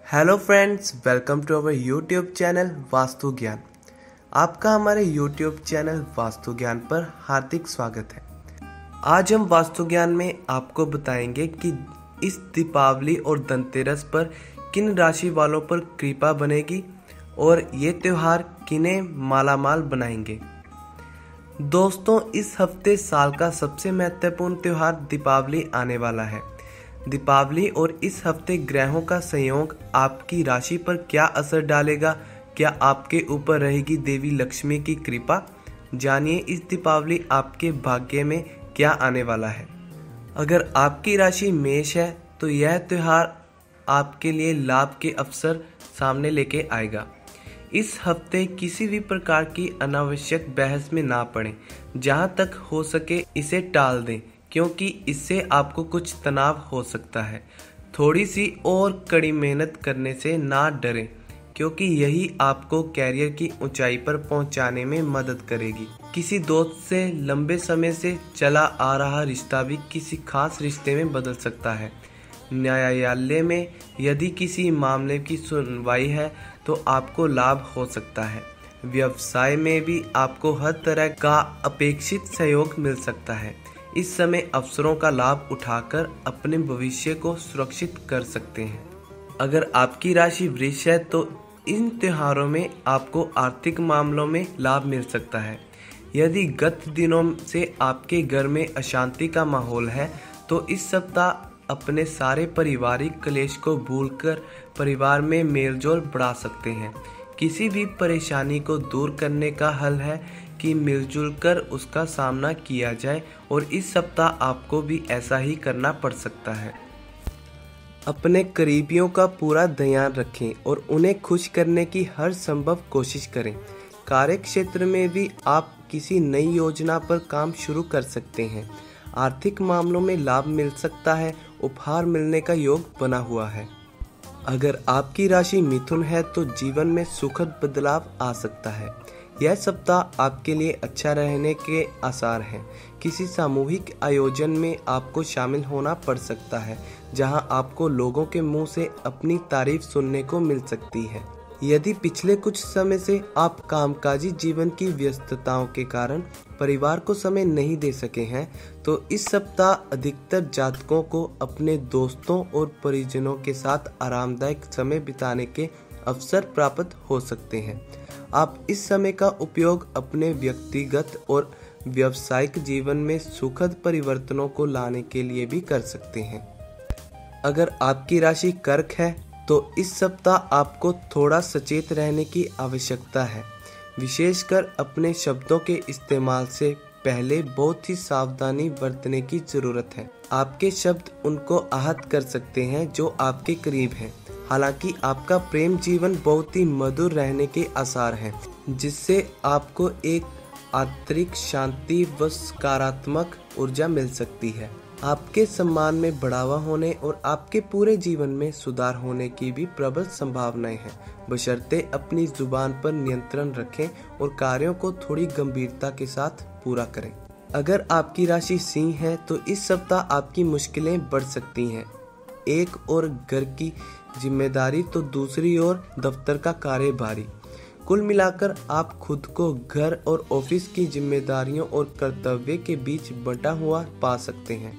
Hello friends, welcome to our YouTube channel Vastu Gyan. आपका हमारे YouTube channel Vastu ज्ञान पर हार्दिक स्वागत है। आज हम वास्तु ज्ञान में आपको बताएंगे कि इस दीपावली और धनतेरस पर किन राशि वालों पर कृपा बनेगी और ये त्यौहार किन्हें मालामाल बनाएंगे। दोस्तों, इस हफ्ते साल का सबसे महत्वपूर्ण त्यौहार दीपावली आने वाला है। दीपावली और इस हफ्ते ग्रहों का संयोग आपकी राशि पर क्या असर डालेगा? क्या आपके ऊपर रहेगी देवी लक्ष्मी की कृपा? जानिए इस दीपावली आपके भाग्य में क्या आने वाला है। अगर आपकी राशि मेष है तो यह त्यौहार आपके लिए लाभ के अवसर सामने लेके आएगा। इस हफ्ते किसी भी प्रकार की अनावश्यक बहस में ना पड़ें। जहां तक हो सके इसे टाल दें, क्योंकि इससे आपको कुछ तनाव हो सकता है। थोड़ी सी और कड़ी मेहनत करने से ना डरें, क्योंकि यही आपको कैरियर की ऊंचाई पर पहुंचाने में मदद करेगी। किसी दोस्त से लंबे समय से चला आ रहा रिश्ता भी किसी खास रिश्ते में बदल सकता है। न्यायालय में यदि किसी मामले की सुनवाई है तो आपको लाभ हो सकता है। व्यवसाय में भी आपको हर तरह का अपेक्षित सहयोग मिल सकता है। इस समय अवसरों का लाभ उठाकर अपने भविष्य को सुरक्षित कर सकते हैं। अगर आपकी राशि वृष है तो इन त्योहारों में आपको आर्थिक मामलों में लाभ मिल सकता है। यदि गत दिनों से आपके घर में अशांति का माहौल है तो इस सप्ताह अपने सारे पारिवारिक क्लेश को भूलकर परिवार में मेलजोल बढ़ा सकते हैं। किसी भी परेशानी को दूर करने का हल है कि मिलजुल कर उसका सामना किया जाए, और इस सप्ताह आपको भी ऐसा ही करना पड़ सकता है। अपने करीबियों का पूरा ध्यान रखें और उन्हें खुश करने की हर संभव कोशिश करें। कार्य क्षेत्र में भी आप किसी नई योजना पर काम शुरू कर सकते हैं। आर्थिक मामलों में लाभ मिल सकता है। उपहार मिलने का योग बना हुआ है। अगर आपकी राशि मिथुन है तो जीवन में सुखद बदलाव आ सकता है। यह सप्ताह आपके लिए अच्छा रहने के आसार हैं। किसी सामूहिक आयोजन में आपको शामिल होना पड़ सकता है, जहां आपको लोगों के मुंह से अपनी तारीफ सुनने को मिल सकती है। यदि पिछले कुछ समय से आप कामकाजी जीवन की व्यस्तताओं के कारण परिवार को समय नहीं दे सके हैं, तो इस सप्ताह अधिकतर जातकों को अपने दोस्तों और परिजनों के साथ आरामदायक समय बिताने के अवसर प्राप्त हो सकते हैं। आप इस समय का उपयोग अपने व्यक्तिगत और व्यावसायिक जीवन में सुखद परिवर्तनों को लाने के लिए भी कर सकते हैं। अगर आपकी राशि कर्क है तो इस सप्ताह आपको थोड़ा सचेत रहने की आवश्यकता है। विशेषकर अपने शब्दों के इस्तेमाल से पहले बहुत ही सावधानी बरतने की जरूरत है। आपके शब्द उनको आहत कर सकते हैं जो आपके करीब हैं। हालांकि आपका प्रेम जीवन बहुत ही मधुर रहने के आसार हैं, जिससे आपको एक आंतरिक शांति व सकारात्मक ऊर्जा मिल सकती है। आपके सम्मान में बढ़ावा होने और आपके पूरे जीवन में सुधार होने की भी प्रबल संभावनाएं हैं, बशर्ते अपनी जुबान पर नियंत्रण रखें और कार्यों को थोड़ी गंभीरता के साथ पूरा करें। अगर आपकी राशि सिंह है तो इस सप्ताह आपकी मुश्किलें बढ़ सकती हैं। एक और घर की जिम्मेदारी तो दूसरी ओर दफ्तर का कार्य भारी। कुल मिलाकर आप खुद को घर और ऑफिस की जिम्मेदारियों और कर्तव्य के बीच बंटा हुआ पा सकते हैं,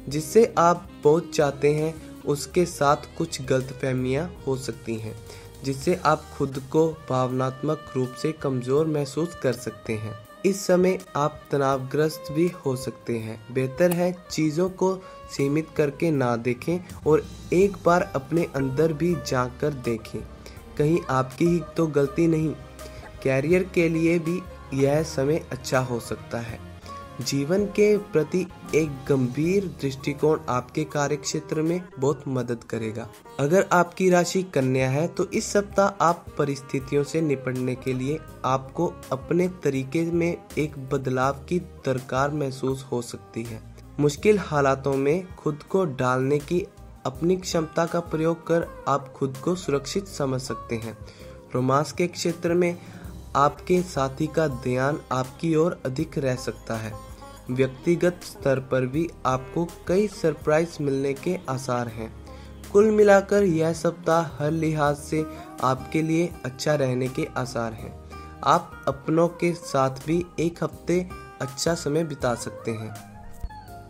जिससे आप बहुत चाहते हैं उसके साथ कुछ गलतफहमियां हो सकती हैं, जिससे आप खुद को भावनात्मक रूप से कमजोर महसूस कर सकते हैं। इस समय आप तनावग्रस्त भी हो सकते हैं। बेहतर है चीज़ों को सीमित करके ना देखें और एक बार अपने अंदर भी झांक कर देखें, कहीं आपकी ही तो गलती नहीं। कैरियर के लिए भी यह समय अच्छा हो सकता है। जीवन के प्रति एक गंभीर दृष्टिकोण आपके कार्य क्षेत्र में बहुत मदद करेगा। अगर आपकी राशि कन्या है तो इस सप्ताह आप परिस्थितियों से निपटने के लिए आपको अपने तरीके में एक बदलाव की दरकार महसूस हो सकती है। मुश्किल हालातों में खुद को डालने की अपनी क्षमता का प्रयोग कर आप खुद को सुरक्षित समझ सकते हैं। रोमांस के क्षेत्र में आपके साथी का ध्यान आपकी ओर अधिक रह सकता है। व्यक्तिगत स्तर पर भी आपको कई सरप्राइज मिलने के आसार हैं। कुल मिलाकर यह सप्ताह हर लिहाज से आपके लिए अच्छा रहने के आसार हैं। आप अपनों के साथ भी एक हफ्ते अच्छा समय बिता सकते हैं।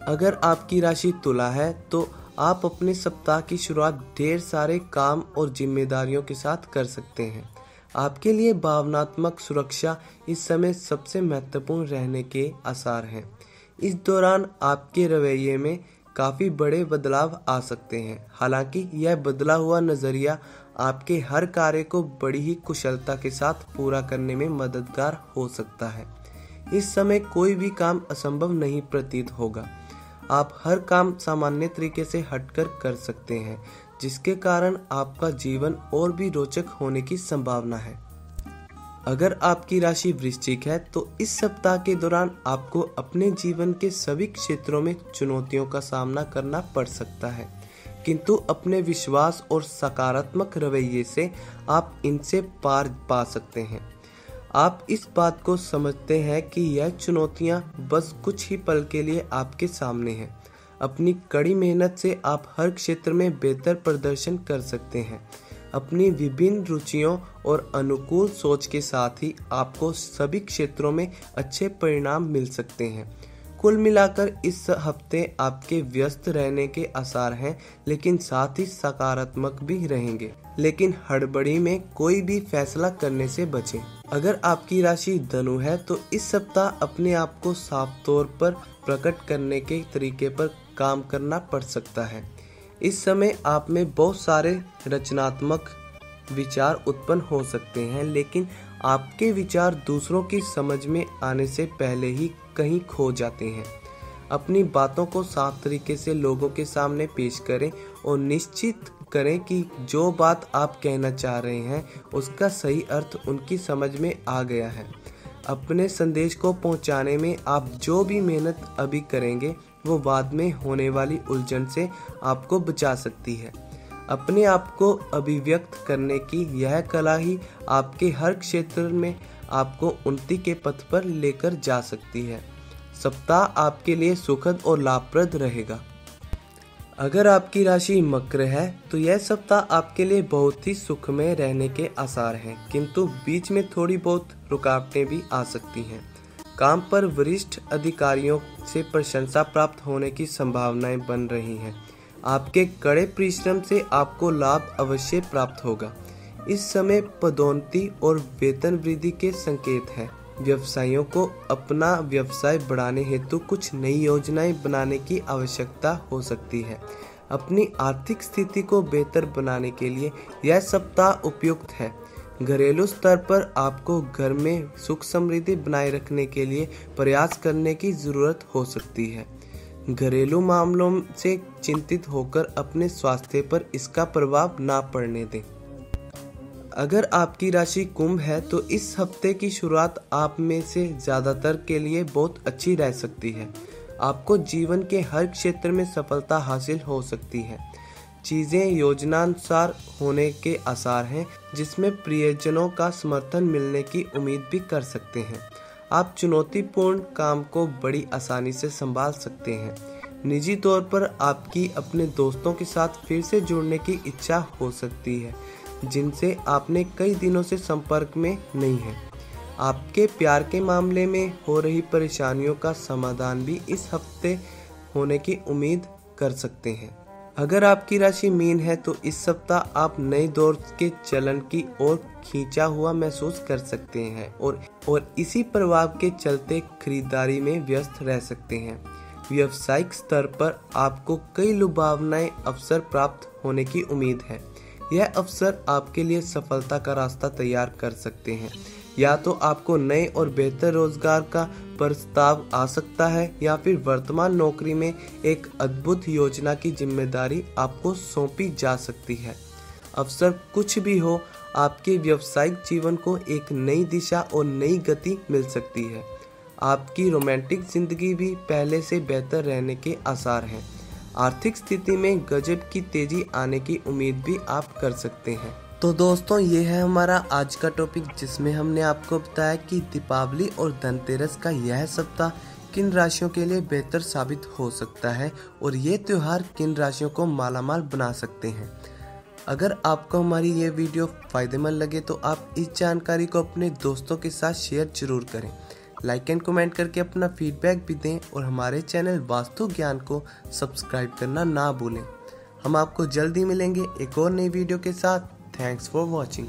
अगर आपकी राशि तुला है तो आप अपने सप्ताह की शुरुआत ढेर सारे काम और जिम्मेदारियों के साथ कर सकते हैं। आपके लिए भावनात्मक सुरक्षा इस समय सबसे महत्वपूर्ण रहने के आसार हैं। इस दौरान आपके रवैये में काफ़ी बड़े बदलाव आ सकते हैं। हालांकि यह बदला हुआ नज़रिया आपके हर कार्य को बड़ी ही कुशलता के साथ पूरा करने में मददगार हो सकता है। इस समय कोई भी काम असंभव नहीं प्रतीत होगा। आप हर काम सामान्य तरीके से हटकर कर सकते हैं, जिसके कारण आपका जीवन और भी रोचक होने की संभावना है। अगर आपकी राशि वृश्चिक है तो इस सप्ताह के दौरान आपको अपने जीवन के सभी क्षेत्रों में चुनौतियों का सामना करना पड़ सकता है, किंतु अपने विश्वास और सकारात्मक रवैये से आप इनसे पार पा सकते हैं। आप इस बात को समझते हैं कि यह चुनौतियां बस कुछ ही पल के लिए आपके सामने हैं। अपनी कड़ी मेहनत से आप हर क्षेत्र में बेहतर प्रदर्शन कर सकते हैं। अपनी विभिन्न रुचियों और अनुकूल सोच के साथ ही आपको सभी क्षेत्रों में अच्छे परिणाम मिल सकते हैं। कुल मिलाकर इस हफ्ते आपके व्यस्त रहने के आसार हैं, लेकिन साथ ही सकारात्मक भी रहेंगे। लेकिन हड़बड़ी में कोई भी फैसला करने से बचें। अगर आपकी राशि धनु है तो इस सप्ताह अपने आप को साफ तौर पर प्रकट करने के तरीके पर काम करना पड़ सकता है। इस समय आप में बहुत सारे रचनात्मक विचार उत्पन्न हो सकते हैं, लेकिन आपके विचार दूसरों की समझ में आने से पहले ही कहीं खो जाते हैं। अपनी बातों को साफ तरीके से लोगों के सामने पेश करें और निश्चित करें कि जो बात आप कहना चाह रहे हैं उसका सही अर्थ उनकी समझ में आ गया है। अपने संदेश को पहुंचाने में आप जो भी मेहनत अभी करेंगे वो बाद में होने वाली उलझन से आपको बचा सकती है। अपने आप को अभिव्यक्त करने की यह कला ही आपके हर क्षेत्र में आपको उन्नति के पथ पर लेकर जा सकती है। सप्ताह आपके लिए सुखद और लाभप्रद रहेगा। अगर आपकी राशि मकर है तो यह सप्ताह आपके लिए बहुत ही सुखमय रहने के आसार हैं, किंतु बीच में थोड़ी बहुत रुकावटें भी आ सकती हैं। काम पर वरिष्ठ अधिकारियों से प्रशंसा प्राप्त होने की संभावनाएं बन रही हैं। आपके कड़े परिश्रम से आपको लाभ अवश्य प्राप्त होगा। इस समय पदोन्नति और वेतन वृद्धि के संकेत हैं। व्यवसायियों को अपना व्यवसाय बढ़ाने हेतु कुछ नई योजनाएं बनाने की आवश्यकता हो सकती है। अपनी आर्थिक स्थिति को बेहतर बनाने के लिए यह सप्ताह उपयुक्त है। घरेलू स्तर पर आपको घर में सुख समृद्धि बनाए रखने के लिए प्रयास करने की जरूरत हो सकती है। घरेलू मामलों से चिंतित होकर अपने स्वास्थ्य पर इसका प्रभाव ना पड़ने दें। अगर आपकी राशि कुंभ है तो इस हफ्ते की शुरुआत आप में से ज़्यादातर के लिए बहुत अच्छी रह सकती है। आपको जीवन के हर क्षेत्र में सफलता हासिल हो सकती है। चीज़ें योजनानुसार होने के आसार हैं, जिसमें प्रियजनों का समर्थन मिलने की उम्मीद भी कर सकते हैं। आप चुनौतीपूर्ण काम को बड़ी आसानी से संभाल सकते हैं। निजी तौर पर आपकी अपने दोस्तों के साथ फिर से जुड़ने की इच्छा हो सकती है, जिनसे आपने कई दिनों से संपर्क में नहीं है। आपके प्यार के मामले में हो रही परेशानियों का समाधान भी इस हफ्ते होने की उम्मीद कर सकते हैं। अगर आपकी राशि मीन है तो इस सप्ताह आप नए दौर के चलन की ओर खींचा हुआ महसूस कर सकते हैं और इसी प्रभाव के चलते खरीदारी में व्यस्त रह सकते हैं। व्यावसायिक स्तर पर आपको कई लुभावनाएं अवसर प्राप्त होने की उम्मीद है। यह अवसर आपके लिए सफलता का रास्ता तैयार कर सकते हैं। या तो आपको नए और बेहतर रोजगार का प्रस्ताव आ सकता है, या फिर वर्तमान नौकरी में एक अद्भुत योजना की जिम्मेदारी आपको सौंपी जा सकती है। अवसर कुछ भी हो, आपके व्यावसायिक जीवन को एक नई दिशा और नई गति मिल सकती है। आपकी रोमांटिक जिंदगी भी पहले से बेहतर रहने के आसार हैं। आर्थिक स्थिति में गजब की तेजी आने की उम्मीद भी आप कर सकते हैं। तो दोस्तों, ये है हमारा आज का टॉपिक, जिसमें हमने आपको बताया कि दीपावली और धनतेरस का यह सप्ताह किन राशियों के लिए बेहतर साबित हो सकता है और ये त्यौहार किन राशियों को मालामाल बना सकते हैं। अगर आपको हमारी ये वीडियो फायदेमंद लगे तो आप इस जानकारी को अपने दोस्तों के साथ शेयर जरूर करें। लाइक एंड कमेंट करके अपना फीडबैक भी दें और हमारे चैनल वास्तु ज्ञान को सब्सक्राइब करना ना भूलें। हम आपको जल्दी मिलेंगे एक और नई वीडियो के साथ। Thanks for watching.